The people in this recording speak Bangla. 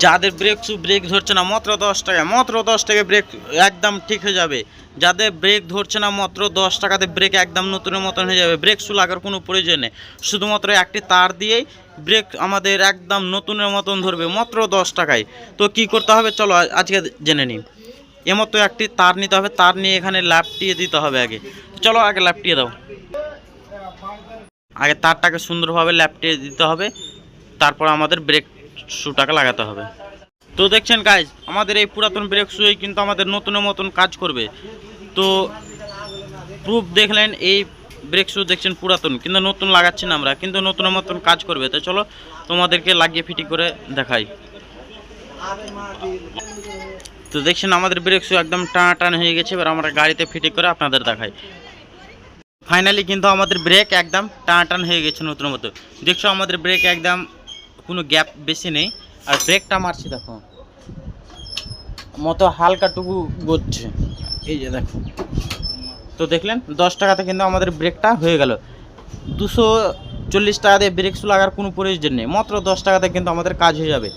যাদের ব্রেক শু ব্রেক ধরছে না মাত্র 10 টাকা, মাত্র 10 টাকায় ব্রেক একদম ঠিক হয়ে যাবে। যাদের ব্রেক ধরছে না মাত্র 10 টাকাতে ব্রেক একদম নতুনের মতন হয়ে যাবে। ব্রেক শু লাগার কোনো প্রয়োজন নেই, শুধুমাত্র একটি তার দিয়েই ব্রেক আমাদের একদম নতুনের মতন ধরবে মাত্র 10 টাকায়। তো কি করতে হবে চলো আজকে জেনে নিই। এর মতো একটি তার নিতে হবে, তার নিয়ে এখানে ল্যাপটিয়ে দিতে হবে আগে। চলো আগে ল্যাপটিয়ে দাও, আগে তারটাকে সুন্দরভাবে ল্যাপটিয়ে দিতে হবে, তারপর আমাদের ব্রেক শুটাকে লাগাতে হবে। তো দেখছেন গাইজ, আমাদের এই পুরাতন ব্রেক শুই কিন্তু আমাদের নতুনের মতন কাজ করবে। তো প্রুফ দেখলেন, এই ব্রেক শু দেখছেন পুরাতন কিন্তু নতুন লাগাচ্ছি না আমরা, কিন্তু নতুনের মতন কাজ করবে। তো চলো তোমাদেরকে লাগিয়ে ফিটিং করে দেখাই। তো দেখছেন আমাদের ব্রেক শু একদম টান হয়ে গেছে, এবার আমরা গাড়িতে ফিটিং করে আপনাদের দেখাই। ফাইনালি কিন্তু আমাদের ব্রেক একদম টান হয়ে গেছে নতুনের মতো। দেখছো আমাদের ব্রেক একদম কোনো গ্যাপ বেশি নেই, আর ব্রেকটা মারছি দেখো মতো হালকাটুকু গড়ছে, এই যে দেখো। তো দেখলেন 10 টাকাতে কিন্তু আমাদের ব্রেকটা হয়ে গেল। 240 টাকা দিয়ে ব্রেক শু লাগার কোনো প্রয়োজন নেই, মাত্র 10 টাকাতে কিন্তু আমাদের কাজ হয়ে যাবে।